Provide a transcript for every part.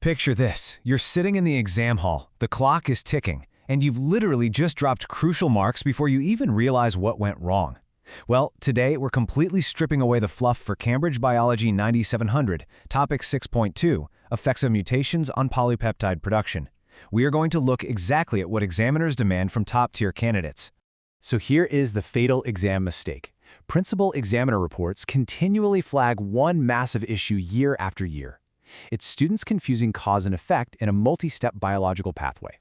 Picture this. You're sitting in the exam hall, the clock is ticking, and you've literally just dropped crucial marks before you even realize what went wrong. Well, today we're completely stripping away the fluff for Cambridge Biology 9700, Topic 6.2, Effects of Mutations on Polypeptide Production. We are going to look exactly at what examiners demand from top-tier candidates. So here is the fatal exam mistake. Principal examiner reports continually flag one massive issue year after year. It's students confusing cause and effect in a multi-step biological pathway.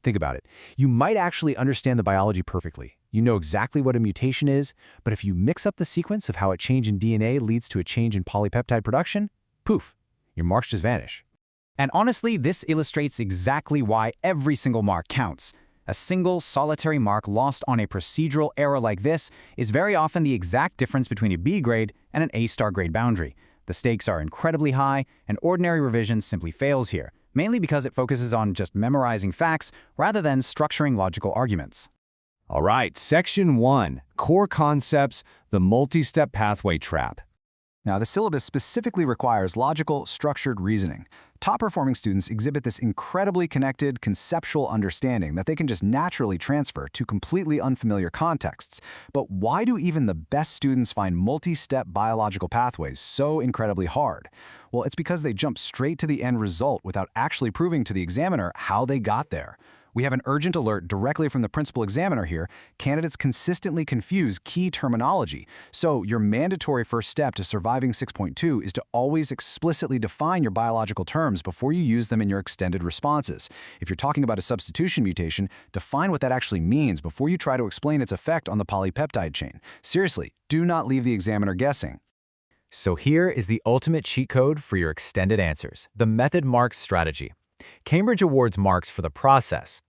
Think about it. You might actually understand the biology perfectly. You know exactly what a mutation is, but if you mix up the sequence of how a change in DNA leads to a change in polypeptide production, poof, your marks just vanish. And honestly, this illustrates exactly why every single mark counts. A single, solitary mark lost on a procedural error like this is very often the exact difference between a B grade and an A-star grade boundary. The stakes are incredibly high, and ordinary revision simply fails here, mainly because it focuses on just memorizing facts rather than structuring logical arguments. All right, Section 1, Core Concepts, the Multi-Step Pathway Trap. Now, the syllabus specifically requires logical, structured reasoning. Top-performing students exhibit this incredibly connected, conceptual understanding that they can just naturally transfer to completely unfamiliar contexts. But why do even the best students find multi-step biological pathways so incredibly hard? Well, it's because they jump straight to the end result without actually proving to the examiner how they got there. We have an urgent alert directly from the principal examiner here. Candidates consistently confuse key terminology. So your mandatory first step to surviving 6.2 is to always explicitly define your biological terms before you use them in your extended responses. If you're talking about a substitution mutation, define what that actually means before you try to explain its effect on the polypeptide chain. Seriously, do not leave the examiner guessing. So here is the ultimate cheat code for your extended answers, the method marks strategy. Cambridge awards marks for the process.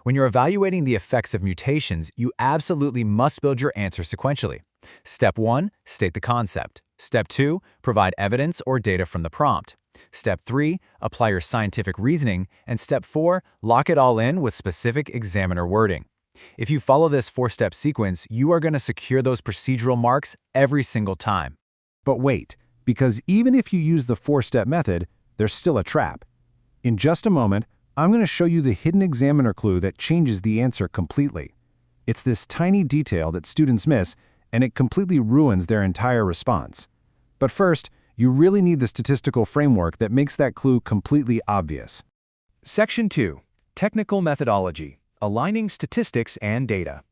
When you're evaluating the effects of mutations, you absolutely must build your answer sequentially. Step 1, state the concept. Step 2, provide evidence or data from the prompt. Step 3, apply your scientific reasoning. And Step 4, lock it all in with specific examiner wording. If you follow this 4-step sequence, you are going to secure those procedural marks every single time. But wait, because even if you use the 4-step method, there's still a trap. In just a moment, I'm going to show you the hidden examiner clue that changes the answer completely. It's this tiny detail that students miss, and it completely ruins their entire response. But first, you really need the statistical framework that makes that clue completely obvious. Section 2, Technical Methodology, Aligning Statistics and Data.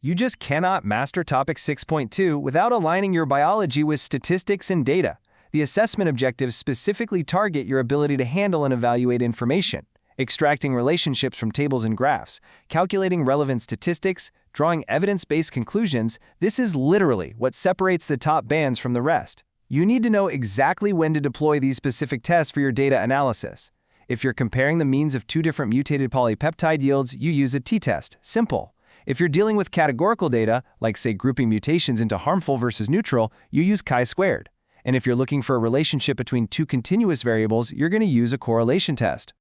You just cannot master Topic 6.2 without aligning your biology with statistics and data. The assessment objectives specifically target your ability to handle and evaluate information, extracting relationships from tables and graphs, calculating relevant statistics, drawing evidence-based conclusions. This is literally what separates the top bands from the rest. You need to know exactly when to deploy these specific tests for your data analysis. If you're comparing the means of two different mutated polypeptide yields, you use a t-test. Simple. If you're dealing with categorical data, like say grouping mutations into harmful versus neutral, you use chi-squared. And if you're looking for a relationship between two continuous variables, you're going to use a correlation test.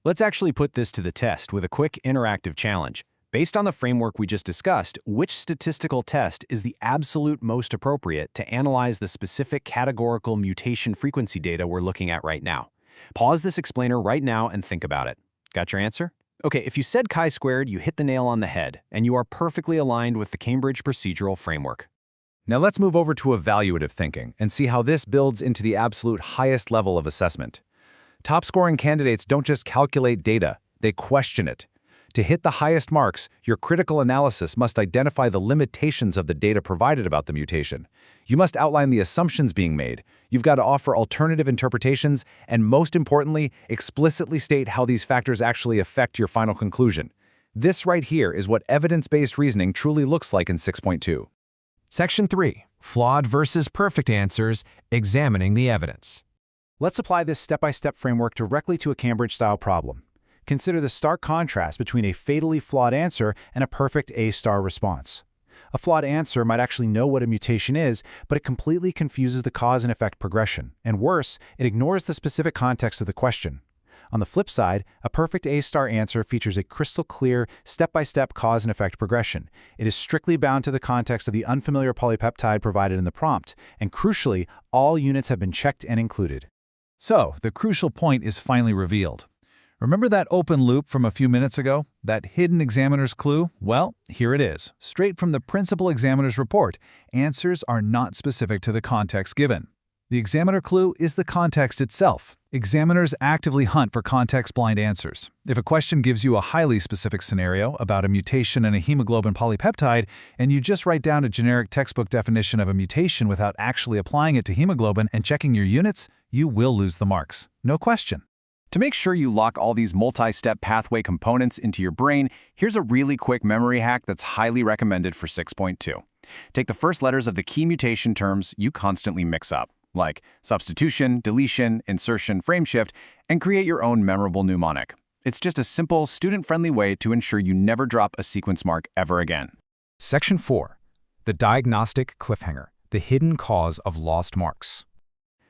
Let's actually put this to the test with a quick interactive challenge. Based on the framework we just discussed, which statistical test is the absolute most appropriate to analyze the specific categorical mutation frequency data we're looking at right now? Pause this explainer right now and think about it. Got your answer? Okay, if you said chi-squared, you hit the nail on the head, and you are perfectly aligned with the Cambridge procedural framework. Now let's move over to evaluative thinking and see how this builds into the absolute highest level of assessment. Top-scoring candidates don't just calculate data, they question it. To hit the highest marks, your critical analysis must identify the limitations of the data provided about the mutation. You must outline the assumptions being made. You've got to offer alternative interpretations, and most importantly, explicitly state how these factors actually affect your final conclusion. This right here is what evidence-based reasoning truly looks like in 6.2. Section 3, Flawed versus Perfect Answers, Examining the Evidence. Let's apply this step-by-step framework directly to a Cambridge-style problem. Consider the stark contrast between a fatally flawed answer and a perfect A-star response. A flawed answer might actually know what a mutation is, but it completely confuses the cause and effect progression. And worse, it ignores the specific context of the question. On the flip side, a perfect A-star answer features a crystal clear, step-by-step cause and effect progression. It is strictly bound to the context of the unfamiliar polypeptide provided in the prompt, and crucially, all units have been checked and included. So, the crucial point is finally revealed. Remember that open loop from a few minutes ago? That hidden examiner's clue? Well, here it is, straight from the principal examiner's report. Answers are not specific to the context given. The examiner clue is the context itself. Examiners actively hunt for context-blind answers. If a question gives you a highly specific scenario about a mutation in a hemoglobin polypeptide, and you just write down a generic textbook definition of a mutation without actually applying it to hemoglobin and checking your units, you will lose the marks. No question. To make sure you lock all these multi-step pathway components into your brain, here's a really quick memory hack that's highly recommended for 6.2. Take the first letters of the key mutation terms you constantly mix up, like substitution, deletion, insertion, frameshift, and create your own memorable mnemonic. It's just a simple, student-friendly way to ensure you never drop a sequence mark ever again. Section 4. The diagnostic cliffhanger, the hidden cause of lost marks.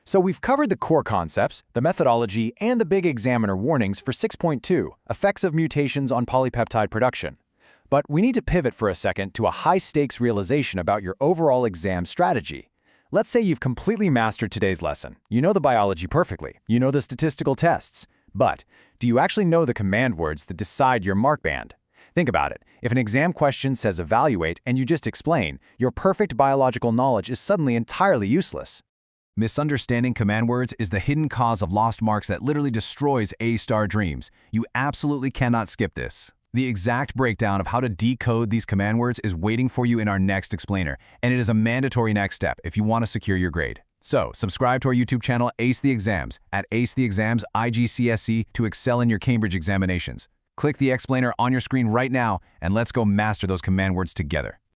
So we've covered the core concepts, the methodology, and the big examiner warnings for 6.2, effects of mutations on polypeptide production. But we need to pivot for a second to a high-stakes realization about your overall exam strategy. Let's say you've completely mastered today's lesson. You know the biology perfectly. You know the statistical tests. But do you actually know the command words that decide your mark band? Think about it. If an exam question says evaluate and you just explain, your perfect biological knowledge is suddenly entirely useless. Misunderstanding command words is the hidden cause of lost marks that literally destroys A-star dreams. You absolutely cannot skip this. The exact breakdown of how to decode these command words is waiting for you in our next explainer, and it is a mandatory next step if you want to secure your grade. So, subscribe to our YouTube channel Ace the Exams at Ace the Exams IGCSE to excel in your Cambridge examinations. Click the explainer on your screen right now, and let's go master those command words together.